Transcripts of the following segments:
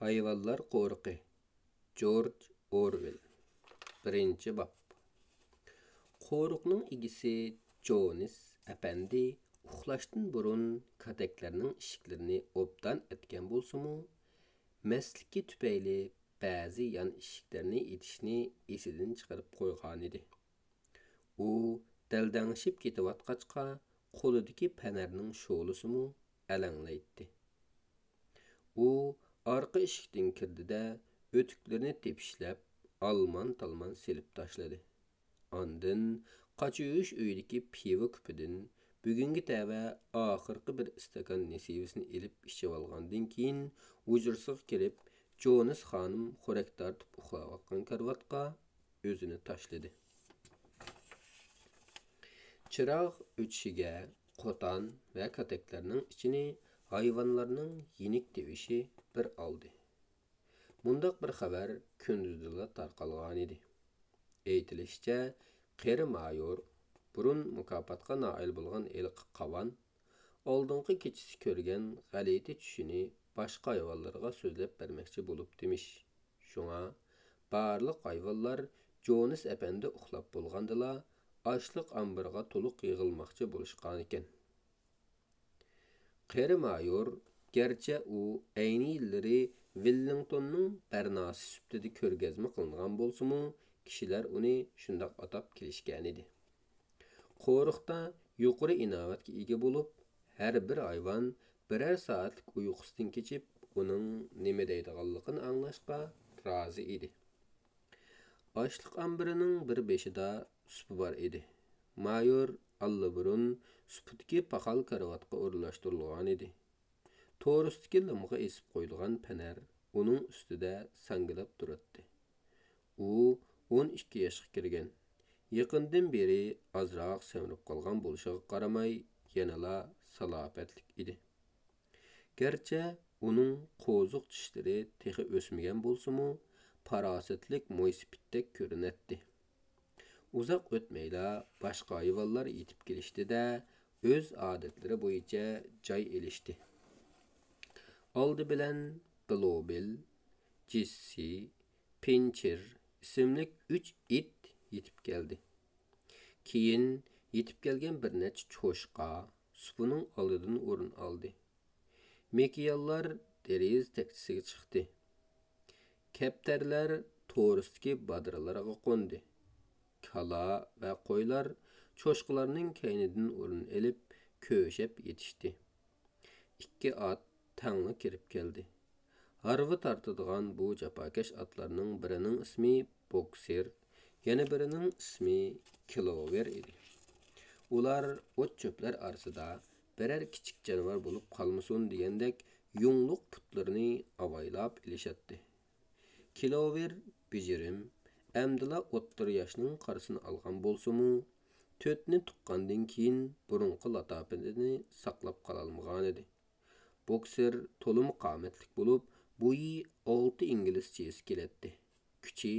Hayvanlar qo'riqi. George Orwell. Birinchi bab. Qo'riqning egisi Jones әпәнди uxlashdan burun kataklarning eshiklarini obdan etgan bo'lsa-mu, masliki tufayli ba'zi yan eshiklarni etishni esidan chiqarib qo'ygan edi. U daldangishib ketayotqachqa qo'lidagi panarning sho'lisimi alanglaydi. U arqa eshikdan kirdida o'tiklarni tepishlab, alman-talman selib tashladi. Andın qaçıyış öydeki pivo küpüdün bugünkü təvə axırqı bir istakan nesivesini elib içib alğandan keyin ucursıq kelib Jones xanım xorək tartıb uxlayotgan karvatqa özünü taşladı. Çıraq ötüşüge qotan və kataklarının içini hayvanlarının yenik devişi bir aldı. Mundaq bir xəbər kündüzdülə tarqalğan idi. Eytilishçe, qeri mayor, burun mukopatqa nail bo'lgan eliq qavan, oldingi kechisi ko'rgan g'alati tushini boshqa hayvonlarga so'zlab bermoqchi bo'lib demish. Shunga barliq hayvonlar Jones әпәнди uxlab bo'lgandila, ochliq ambirga to'liq yig'ilmoqchi bo'lishgan ekan. Qeri mayor, gerçi u ayni yillari Wellingtonning Barnasi sübtida ko'rgazma qilingan bo'lsa-mu, kishilar uni shundoq atab kelishgan edi. Qo'riqda yuqori inovatga ega bo'lib, har bir hayvon birer soatlik uyqusidan kechib, uning nima deydiganligini anglashga rozi edi. Ochliq ambirining bir beshida supi bor edi. Mayor allaburun supidagi paxal karvatga o'rlashtirilgan edi. To'g'risidagi limg'a esib qo'yilgan panar uning ustida sangilab turibdi. U 12 yoshga kirgan. Yaqindan beri azroq semirib qolgan bo'lishiga qaramay, yanala salobatlik edi. Gerçi uning qo'ziq tishlari texi o'smagan bo'lsa-mu, parasitlik mo'ysipitdek ko'rinadi. Uzoq o'tmayla boshqa hayvonlar yetib kelishdi-da, o'z odatlari bo'yicha joy elishdi. Oldi bilan Blobel, Jesse, Pincher isimlik 3 it yetib keldi. Keyin yetib kelgan bir necha cho'shqa supuning oldidan o'rin oldi. Mekiyallar deriz taksisiga chiqdi. Kaptarlar to'g'risidagi badiralarga qo'ndi. Kala va qo'ylar cho'shqalarning kaynidan o'rin elib ko'shab yetishdi. Ikki at tangli kirib keldi. Harvi tartadigan bu japokash atlarning birining ismi Boxer, yana birining ismi Clover edi. Ular o't-cho'plar arasida birer kichik canavar bo'lib qolmasin degandek yungluq putlarini avaylab ilishatdi. Clover bijirim, amdila o'ttir yoshning qarasini olgan bo'lsa-mu, to'tni tuqqandan keyin burunqi latopini saqlab qololmagan edi. Boxer to'lim qomatlik bo'lib, bo'yi 6 inglizcha keladi. Kuchi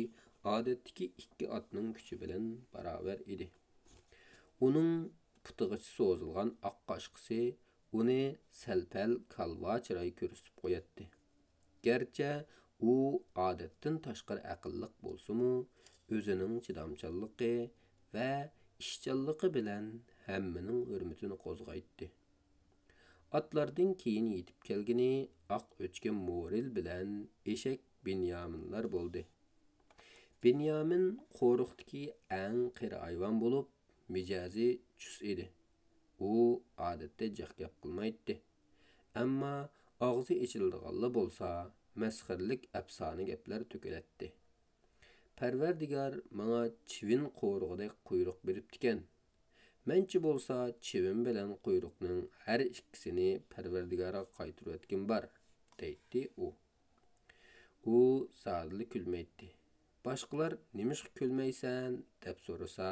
odatdagi 2 atning kuchi bilan barobar edi. Uning putig'icha so'zilgan oq qoshqisi uni salpal kalva chiroy ko'rsatib qo'yadi. Gerçi u odatdan tashqari aqlliq bo'lsa-mu, o'zining chidamchanligi va ishchanligi bilan hammaning hurmatini qo'zg'aydi. Atlardan keyin yetib kelgini oq o'chgan Moril bilan eshak Benyaminlar bo'ldi. Benyamin qo'riqdagi eng qiri hayvon bo'lib, mijozi chus edi. U odatda jiq gap qilmaydi. Ammo og'zi ichildiganlar bo'lsa, masxarlik afsona gaplar to'kiladi. Parvardigor menga chivin qo'rig'idek quyruq beribdi-ekan. Menchi bo'lsa, chivin bilan quyruqning har ikkisini Parvardigorga qaytirib o'tgan bor, deydi u. U zodli kulmaydi. Boshqalar "Nimishqa kulmaysan?" deb so'rasa,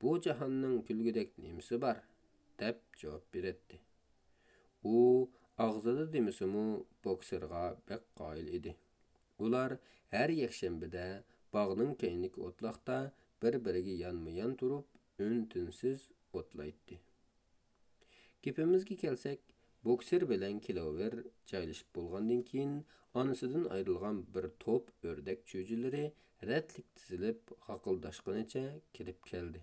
"Bu jahonning kulgudek nimasi bor?" deb javob beradi. U og'zida demisimu Boxerga bek qoyil edi. Ular har yakshanbada bog'ning keyinlik o'tloqda bir-biriga yonma-yon turib, un-tinsiz o'tlaydi. Gapimizga kelsak, Bokser bilan Kilover joylashib bo'lgandan keyin onasidan ayrilgan bir to'p ördek cho'jilari rətlik tizilib g'aqildashqanicha kirib keldi.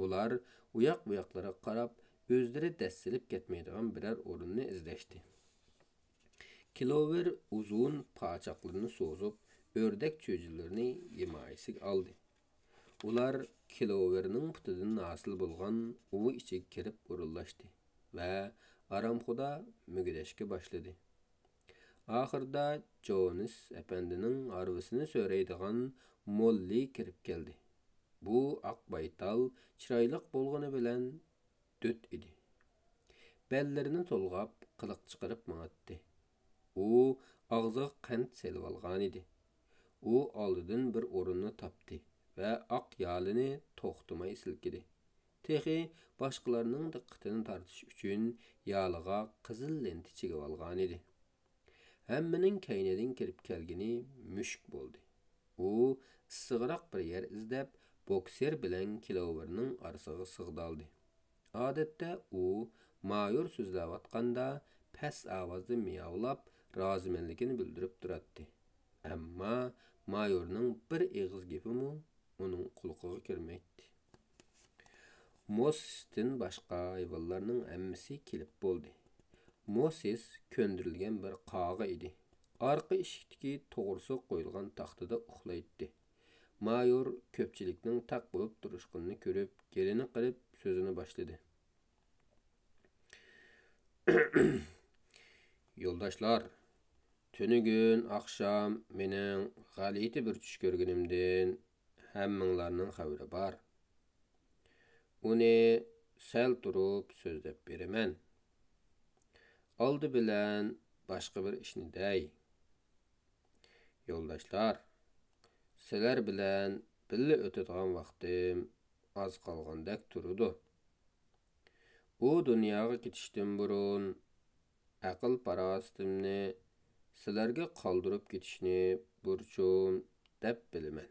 Ular uyoq bu yoqlara qarab o'zlari dassilib ketmaydigan biror o'rinni izlashdi. Kilover uzun pachoqlarini so'zib ördek cho'jillarini himayasiga oldi. Ular Kiloverning putidan hosil bo'lgan uvi ichiga kirib o'rinlashdi va aramxo'da mugidashga boshladi. Oxirida Jonas apandining arvisini so'raydigan Molly kirib keldi. Bu oq baytal chiroyli bo'lgani bilan döt edi. Bellarini to'lg'ab qiliq chiqarib ma'atdi. U og'ziga qand selib olgan edi. U oldidan bir o'rinni topdi va oq yalini to'xtamay silkidi. Texi boshqalarning diqqatini tortish uchun yaliga qizil lent chigib olgan edi. Hammaning kaynidan kirib kelgani mushk bo'ldi. U issiqroq bir yer izlab Bokser bilan Kiloverning orasiga sig'daldi. Odatda u mayor so'zlayotganda past ovozda miyovlab rozimanligini bildirib turardi. Ammo mayorning bir og'iz gapimi uning quloqiga kirmaydi. Moses'tin boshqa hayvonlarning hammasi kelib bo'ldi. Moses ko'ndirilgan bir qog'i edi. Arqa eshikdagi to'g'risi qo'yilgan taxtada uxlaydi. Mayor ko'pchilikning taq bo'lib turishqini ko'rib, gelini qilib so'zini boshladi. Yo'ldoshlar, tunugun oqshom mening g'alati bir tush ko'rganimdan hammanglarning xabari bor. Uni sal turib so'zlab beraman. Oldi bilan boshqa bir ishni day. Yo'ldoshlar, sizlar bilan birga o'tadigan vaqtim oz qolgandek turdi. U dunyoga ketishdan burun aql farosatimni sizlarga qoldirib ketishni burchum deb bilaman.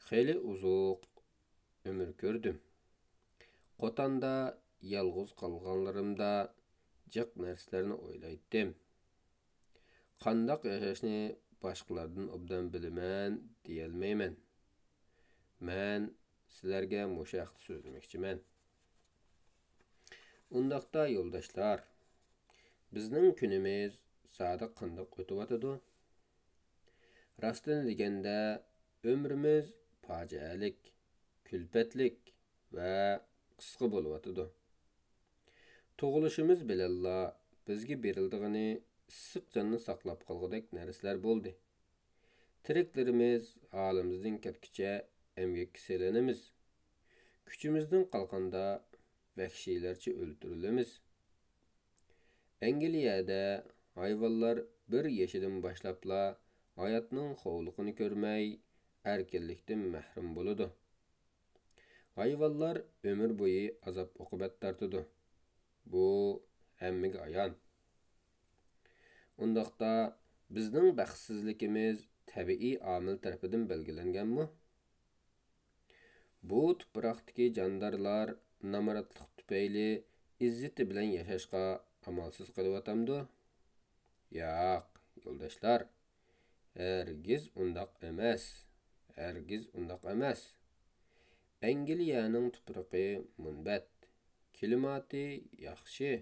Xeyli uzoq ömür ko'rdim. Qotanda yalg'iz qolganlarimda jiq narsalarni o'ylaydim. Qandaq yashashni boshqalardan obdan bilaman deyolmayman. Men sizlarga mushaqni so'zlamoqchiman. Undaqda yo'ldoshlar, bizning kunimiz sodiq qandaq o'tyotidi? Rostini deganda ömrimiz fojialik, kulfatlik va qisqa bo'lyotidi. Tug'ilishimiz bilanla bizga berildigani issiq jonni saqlab qolgudek narsalar bo'ldi. Tiriklarimiz halimizdan ketkicha emgakka selanamiz. Kuchimizdan qolganda vahshiylarcha o'ldirilamiz. Angliyada hayvonlar bir yashidan boshlabla hayotning xovliqini ko'rmay, erkinlikdan mahrum bo'ladi. Hayvonlar ömür bo'yi azob uqubat tortadi. Bu hammaga ayon. Undaqda bizning baxtsizligimiz tabiiy omil tarafidan belgilanganmi? Bu tuproqdagi jondarlar namoratlik tufayli izzati bilan yashashga amalsiz qolyotamdi? Yo'q, yo'ldoshlar. Hergiz undaq emas. Hergiz undaq emas. Angliyaning tuproqi munbat, klimati yaxshi.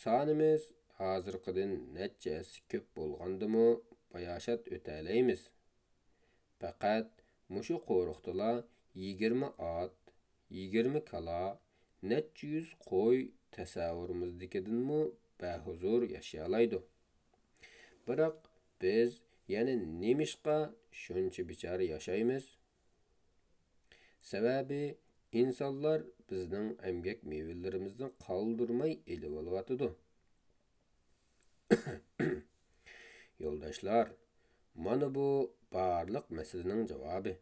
Sonimiz hozirqidan necha ko'p bo'lgandimi, bayoshat o'talaymiz. Faqat mushu qo'riqdala 20 ot, 20 kala, necha yuz qo'y tasavvurimizdagidanmi bahuzur yashayalaydi. Biroq biz yana nemishqa shuncha bichora yashaymiz? Sababi insonlar bizning emgak mevalarimizni qoldirmay elib olyotidi. Yo'ldoshlar, mana bu barliq masalaning javobi.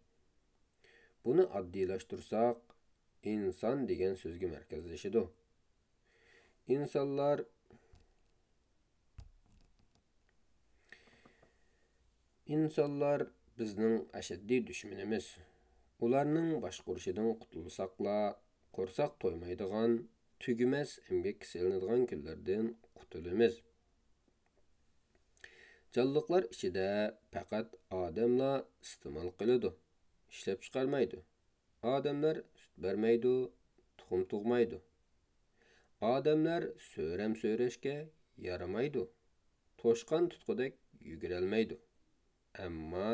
Buni oddiylashtirsak, inson degan so'zga markazlashadi. Insonlar bizning ashaddiy dushmanimiz. Ularning boshqurishidan qutulsaqla, qo'rsoq to'ymaydigan, tügüməz əmgək silinadigan günlərdən qutulamiz. Canlıqlar içində faqat adamlar iste'mol qiladi, ishlab chiqarmaydi. Adamlar süt bermaydi, tuxum tug'maydi. Adamlar so'ram so'rashga yaramaydi. Toshqan tutqudek yugurolmaydi. Ammo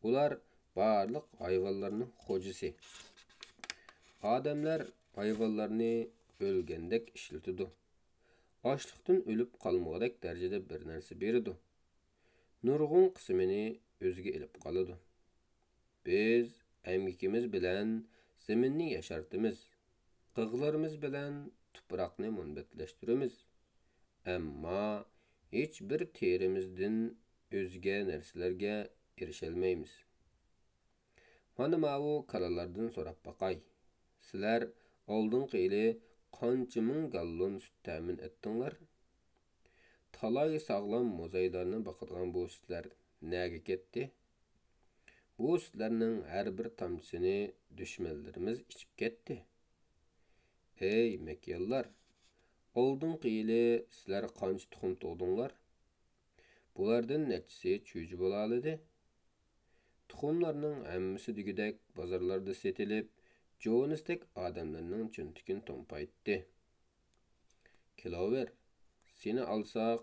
ular barliq hayvonlarning xo'jisi. Adamlar hayvonlarni o'lgandek ishlatadi. Ochliqdan o'lib qolmag'idek darajada bir narsa beradi. Nurg'un qismini o'ziga ilib qoladi. Biz əmgikimiz bilan zaminni yashartimiz. Qig'larimiz bilan tuproqni munbatlaştıramiz. Ammo hech bir terimizdan o'zga narsalarga erisholmaymiz. Mana bu kalalardan so'rab baqay. Sizlar oldingi yili qancha ming gallon sut ta'min etdinglar? Talay sog'lom mo'zaylarni boqadigan bu sutlar nega ketdi? Bu sutlarning har bir tomchisini dushmanlarimiz ichib ketdi. Ey mekyallar, oldingi yili sizlar qancha tuxum tug'dinglar? Bulardan nechisi cho'ji bo'la oladi? Tuxumlarning hammasi degidek bozorlarda setilib, Jonisdek odamlarning cho'ntikin to'mpaytdi. Kilover, seni alsaq,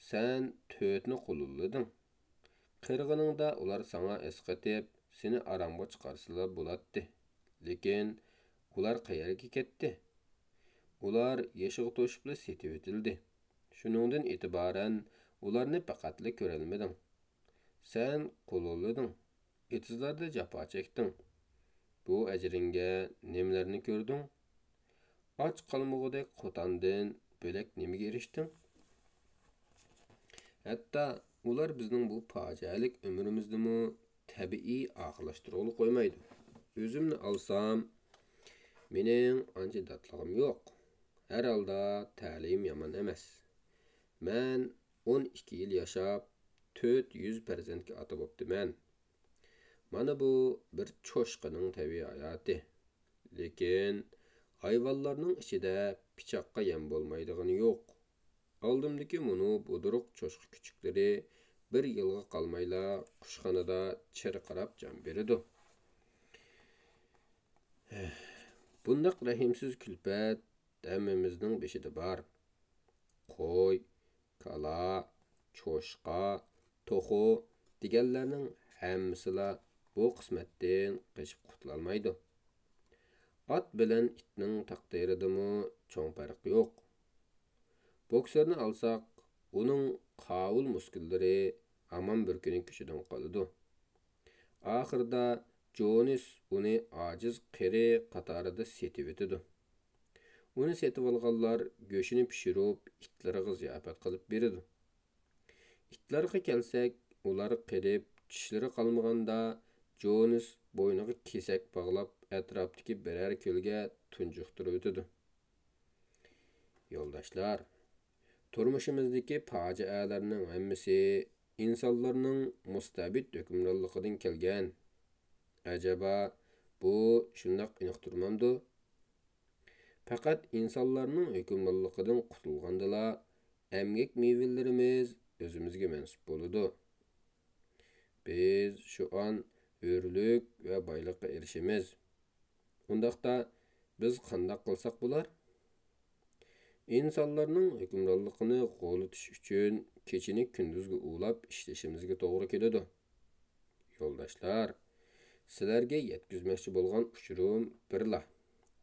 sen 4ni qulullading. Qirg'iningda ular sana esqatib, seni aramga chiqarsalar bo'latdi. Lekin ular qayerga ketdi? Ular yeshig' to'shibli setib etildi. Shuningdan e'tiboran ularni faqatli ko'rolmading. Sen qulullading. Etizlarda jafo chekding. Bu ajringa nimalarni ko'rding? Och qolmag'idek qo'tandan bo'lak nimaga erishding? Hatto ular bizning bu fojialik umrimizni tabiiy oxirlashtirib qo'ymaydi. O'zimni olsam, mening ancha dodlig'im yo'q. Har holda ta'lim yomon emas. Men 12 yil yashab, 400 farzandga ota bo'ptiman. Mana bu bir cho'shqining tabiiy hayoti. Lekin hayvonlarning ichida pichoqqa yem bo'lmaydigani yo'q. Oldimdagi munu buduruq cho'shqi kuchuklari bir yilga qolmayla qushxonada chirqirab jon beradi. Bundaq rahimsiz kulfat hammamizning beshida bor. Qo'y, kala, cho'shqa, to'xu deganlarning hammasila bu qismatdan qochib qutulolmaydi. Ot bilan itning taqdiridimi cho'ng farq yo'q. Boksarni alsaq, uning qavul muskillari hamon bir kuni kushidan qoladi. Oxirida Jonis uni ojiz qiri qatorida setib etadi. Uni setib olganlar go'shini pishirib, itlarga ziyofat qilib beradi. Itlarga kelsak, ular qirib, tishlari qolmaganda Jonis bo'yniga kesak bog'lab, atrofdagi biror ko'lga tunjuqtirib o'tadi. Yo'ldoshlar, turmushimizdagi fojialarning hammasi insonlarning mustabid hukmronligidan kelgan. Acaba bu shundoq iniqtirmamdi? Faqat insonlarning hukmronligidan qutulgandala emgak mevalarimiz o'zimizga mansub bo'ladi. Biz shu an hurlik va boylikqa erishimiz. Undaqda biz qanday qilsak bo'lar? İnsanlarning hukmronligini qo'llatish uchun kechini kunduzga ulab ishlashimizga to'g'ri keladi. Yo'ldoshlar, sizlarga yetkazmoqchi bo'lgan uchurum birla.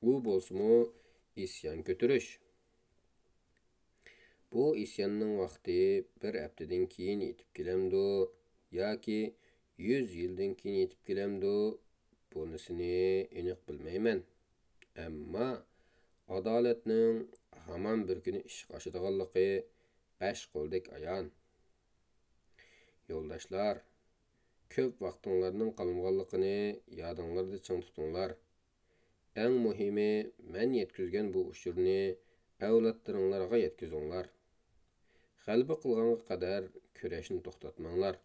U bo'lsa-mu isyon ko'tarish. Bu isyonning vaqti bir haftadan keyin yetib kelamdi yoki 100 yildan keyin yetib kelamdi, bunisini aniq bilmayman. Ammo adolatning hamon bir kuni ish oshadiganligi 5 qo'ldek ayon. Yo'ldoshlar, ko'p vaqtinglarning qolmaganligini yodinglarda ching tutinglar. Eng muhimi, men yetkazgan bu ushurni avlodlaringlarga yetkazinglar. G'alaba qilganga qadar kurashni to'xtatmanglar.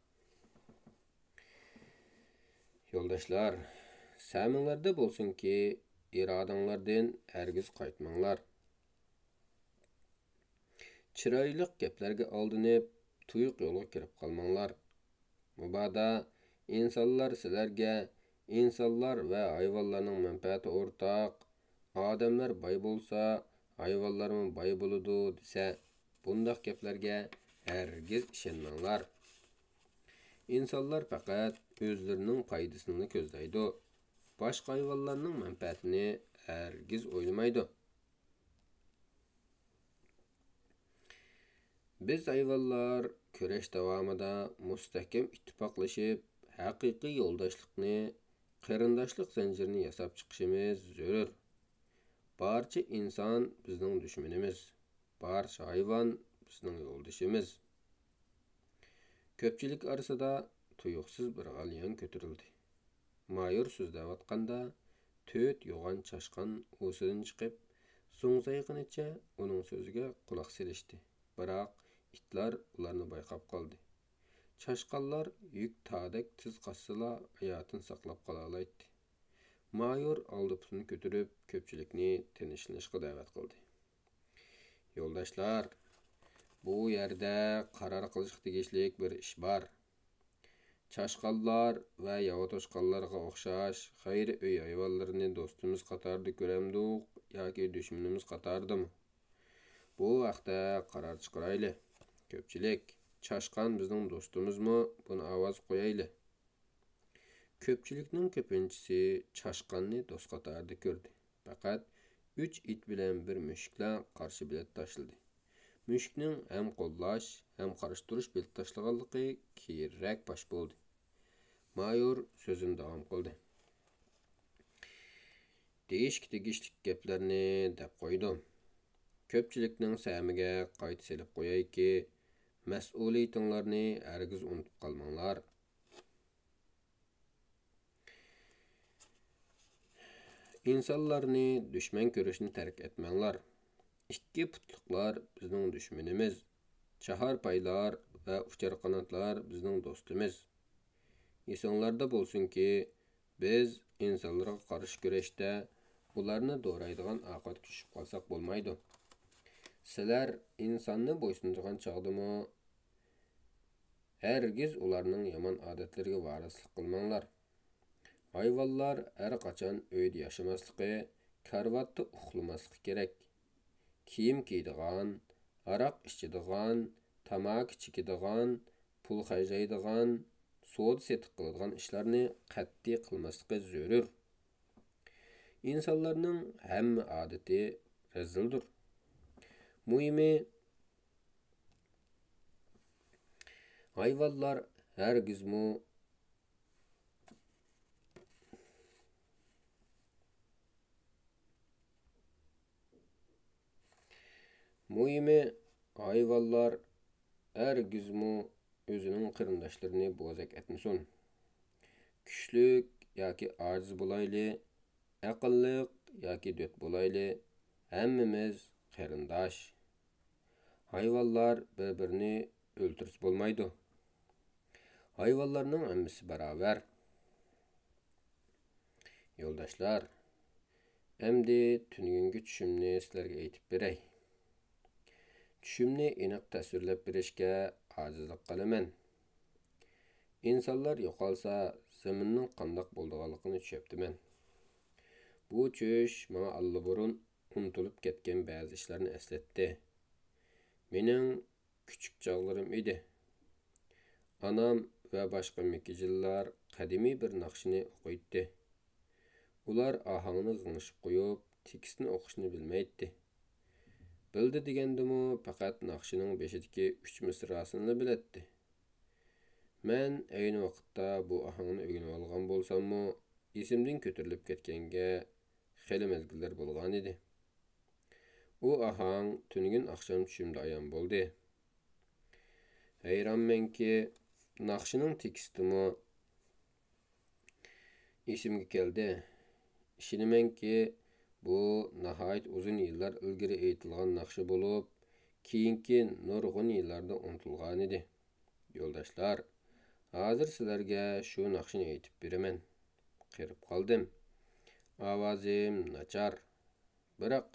Yo'ldoshlar, saminglarda bo'lsinki, irodanglardan hargiz qaytmanglar. Chiroyli gaplarga aldanıp, tuyuq yo'lga kirib qolmanglar. Mubada insonlar sizlarga insonlar va hayvonlarning manfaati o'rtaq, odamlar boy bo'lsa, hayvonlar ham boy bo'ladi desa, bundaq gaplarga hargiz ishonmanglar. İnsanlar faqat o'zlarining foydasini ko'zlaydi. Boshqa hayvonlarning manfaatini hargiz o'ylamaydi. Biz hayvonlar kurash davomida mustahkam ittifoqlashib, haqiqiy yo'ldoshlikni, qarindoshlik zanjirini yasab chiqishimiz zarur. Barcha inson bizning dushmanimiz, barcha hayvon bizning yo'ldoshimiz. Ko'pchilik orasida tuyuqsiz bir g'alyon ko'tarildi. Mayor so'zlayotganda 4 yo'g'on chashqan o'sidan chiqib, so'ngzayqinicha uning so'ziga quloq selishdi. Biroq itlar ularni bayqab qoldi. Chashqanlar yuk tadek tiz qassila hayotini saqlab qolalaydi. Mayor oldi putini ko'tarib, ko'pchilikni tinchlanishga da'vat qildi. Yo'ldoshlar, bu yerda qaror qilish tegishlik bir ish bor. Chashqanlar va yovatoshqanlarga o'xshash xayri uy hayvonlarini do'stimiz qatorida ko'ramdik yoki dushmanimiz qatoridami? Bu vaqtda qaror chiqarayli. Ko'pchilik, chashqan bizning do'stimizmi? Buni ovoz qo'yayli. Ko'pchilikning ko'pinchisi chashqanni do'st qatorida ko'rdi. Faqat 3 it bilan bir mushuklar qarshi bilet tashladi. Mushukning ham qo'llash, ham qarshi turish bilet tashlaganligi keyinroq baş bo'ldi. Mayor so'zini davom qildi. Tegishli gaplarni deb qo'ydim. Ko'pchilikning samiga qayta selib qo'yayki, mas'uliyatinglarni hargiz unutib qolmanglar. İnsanlarni dushman ko'rishni tark etmanglar. Ikki putliqlar bizning dushmanimiz. Chaharpaylar va ucharqanotlar bizning do'stimiz. Esinglarda bo'lsinki, biz insonlarga qarshi kurashda ularni do'raydigan oqat tushib qolsak bo'lmaydi. Sizlar insonni bo'ysundirgan chog'dimi, hargiz ularning yomon odatlariga varislik qilmanglar. Hayvonlar har qachon uyda yashamasligi, karvatda uxlamasligi kerak. Kiyim kiydigan, aroq ichadigan, tamaki chekadigan, pul xarjlaydigan, savdo setiq qiladigan ishlarni qat'iy qilmasligi zarur. İnsanlarning hamma odati razildir. Muhimi, hayvonlar hargizmi o'zining qarindoshlarini bo'zak etmasin. Kuchlik yoki ojiz bo'layli, aqlliq yoki dot bo'layli, hammamiz qarindosh. Hayvonlar bir-birini o'ltirsa bo'lmaydi. Hayvonlarning hammasi barobar. Yo'ldoshlar, endi tungi tushimni sizlarga aytib beray. Tushimni aniq tasvirlab berishga ojizlik qilaman. İnsanlar yo'qolsa, zaminning qandoq bo'lganligini tushunibman. Bu tush menga allaburun unutilib ketgan ba'zi ishlarni eslatdi. Mening küçük chog'larim edi. Anam va boshqa mekijillar qadimiy bir naqshini o'qiydi. Ular ohangni g'ingshib qo'yib, tekstni o'qishni bilmaydi. Bildi degandimi, faqat naqshining beshidagi 3 misrasini biladi. Men ayni vaqtda bu ohangni o'rganib olgan bo'lsam-mu, esimdan ko'tarilib ketganga xeyli mezgillar bo'lgan edi. U ohang tungin oqshom tushimda ayon bo'ldi. Hayronmanki, naqshining tekstimi esimga keldi. Ishonamanki, bu nihoyat uzun yillar ilgari aytilgan naqshi bo'lib, keyingi nurg'un yillarda unutilgan edi. Yo'ldoshlar, hozir sizlarga shu naqshini aytib beraman. Qirib qoldim. Ovozim nachar. Biroq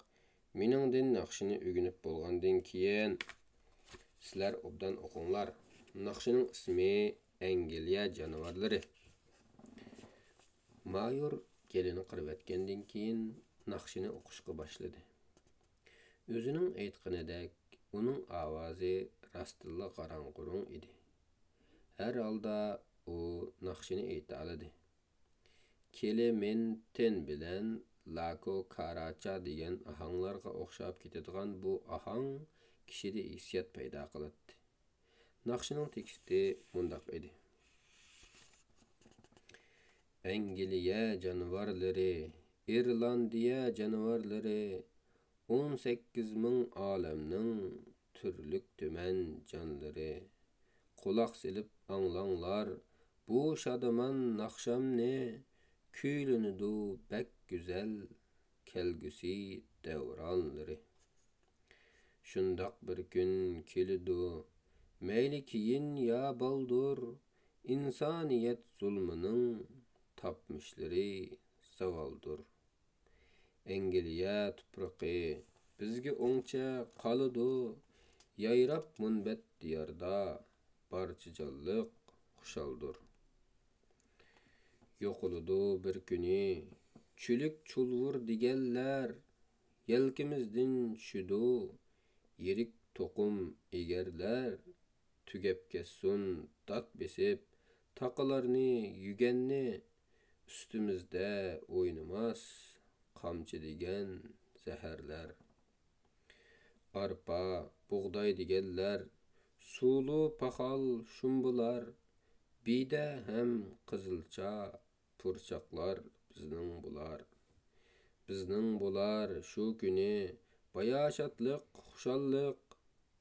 meningdan naqshini o'rganib bo'lgandan keyin Sizler obdan oqыңlar. Naqşının ismi Angliya canavarları. Mayor gelini qırıb etkenden keyin naqşını oqışqa başladı. Özünün aytqanidek, onun avazı rastilla qarangqurun idi. Her halda o naqşını ayta aladı. Kelementin bilen Lako Karacha degan ahanglarga o'xshab ketadigan bu ahang kishida hissiyat paydo qiladi. Naqşının teksti mundaq edi. Angliya canavarları, İrlandiya canavarları, 18 ming alamning türlük tümen canları. Kulaq silip anlanglar, bu şadaman naqşamni, küylünüdü bek güzel, kelgüsi devranları. Şundaq bir gün kelidu, meyli kiyin ya baldur, insaniyet zulmünün tapmışları zavaldur. Angliya tupraqı bizge oңça qalıdu, yayrap munbet diyarda barçı jallık xuşaldur. Yoquludu bir günü, çülük çulvur digeller, yelkimizdin şudu, yerik toqum egerler, tügep kessun dat besip, taqalarni yügenni, üstümüzde oynamaz, qamçı degen zəhərlər. Arpa, buğday digeller, sulu paxal şumbular, bide hem qızılça, purçaqlar bizning bular. Bizning bular şu günü, bayaşatlık, xuşallık,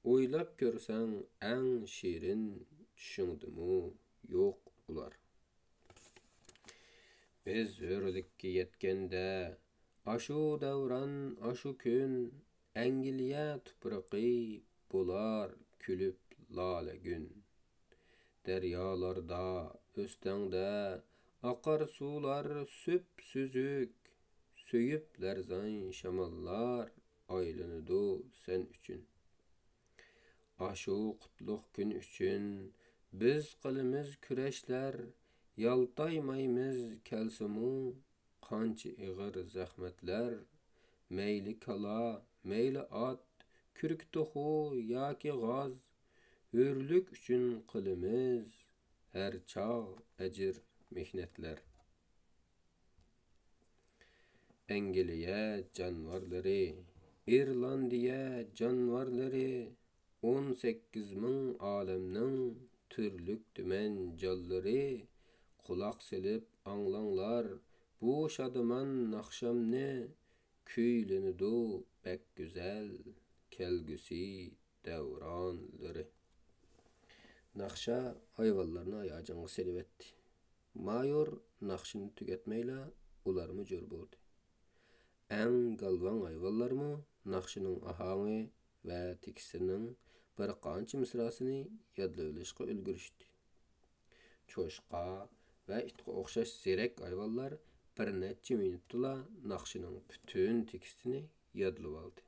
oylap görsen en şirin düşündümü yok ular. Biz örlükke yetkende, aşu davran, aşu gün, Angliya tupraqı bular külüp lale gün. Deryalarda, östəngdə, aqar sular süp süzük, söyüp lərzan şamallar, aylanıdu sen üçün. Aşu qutluq gün üçün, biz qılımız küreşlər, yaltaymaymız kelsimu, qançı iğir zəhmətlər, meyli kala, meyli at, kürk toxu, yaki gaz, örlük üçün qılımız, her çağ əcir mehnetlər. Angliya canvarları, İrlandiya canvarları, 18 ming alamning türlük tümen jalları, kulaq silip anlanglar, bu şadıman naqşamni, küylünüdü bek güzel, kelgüsi devranları. Naqşa hayvallarını ayacağını selivetti. Mayor naqşını tüketmeyle ularımı jör boldu. En galvan hayvallarımı naqşının ahangı ve tekisinin bir qancha misrasını yadlayılışqa ülgürüştü. Çoşqa ve itqa oxşaş zerek hayvallar bir neçe minutla naqşının bütün tekistini yadlab aldı.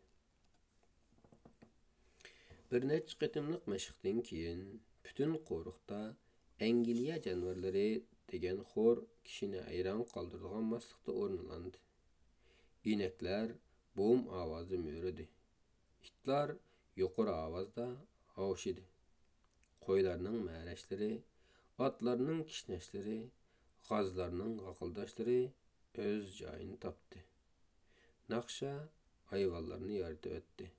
Bir neçe qitimliq meşqten keyin bütün qoruqda Angliya canavarları degen xor kişini ayran qaldırdıgan maslıqda ornulandı. İnekler boğum avazı mörüdü. İtlar yuqori avazda havşidi. Qoylarning ma'rashları, atlarning kishneshlari, g'azlarning g'aqildashlari öz joyini topdi. Naqsha hayvonlarni yoritib o'tdi.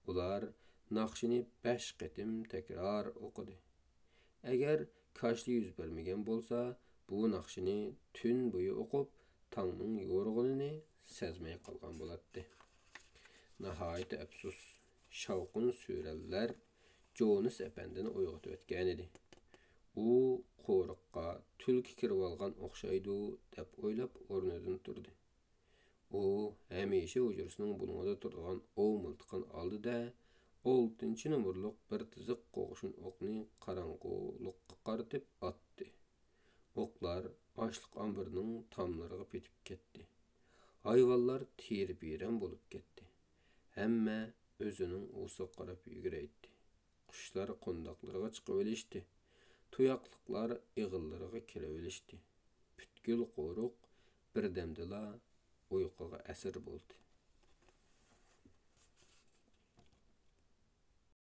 Ular naqshini 5 qitim takror o'qidi. Agar kashli yuz bermagan bo'lsa, bu naqshini tun bo'yi o'qib, tongning yo'rug'ini sezmay qolgan bo'ladi. Nihoyat afsus, shavqin suralar Jonas efendini uyg'otib o'tgan edi. U qo'riqqa tulki kirib olgan o'xshaydi deb o'ylab o'rnidan turdi. U hamisha hujrasining bulung'ida turgan ov miltiqini oldi-da, 6 numurliq bir tiziq qo'g'ishin o'qni qorong'ulikqa qaratib otdi. O'qlar ochliq ombirining tomlariga petib ketdi. Hayvonlar terib-yeram bo'lib ketdi. Hamma o'zining o'siga qarab yuguraydi. Quşlar qondaqlarga chiqib olishdi. Tuyaqlıqlar ig'illarga kirib olishdi. Bütkül qo'ruq birdamdila uyquga asir bo'ldi.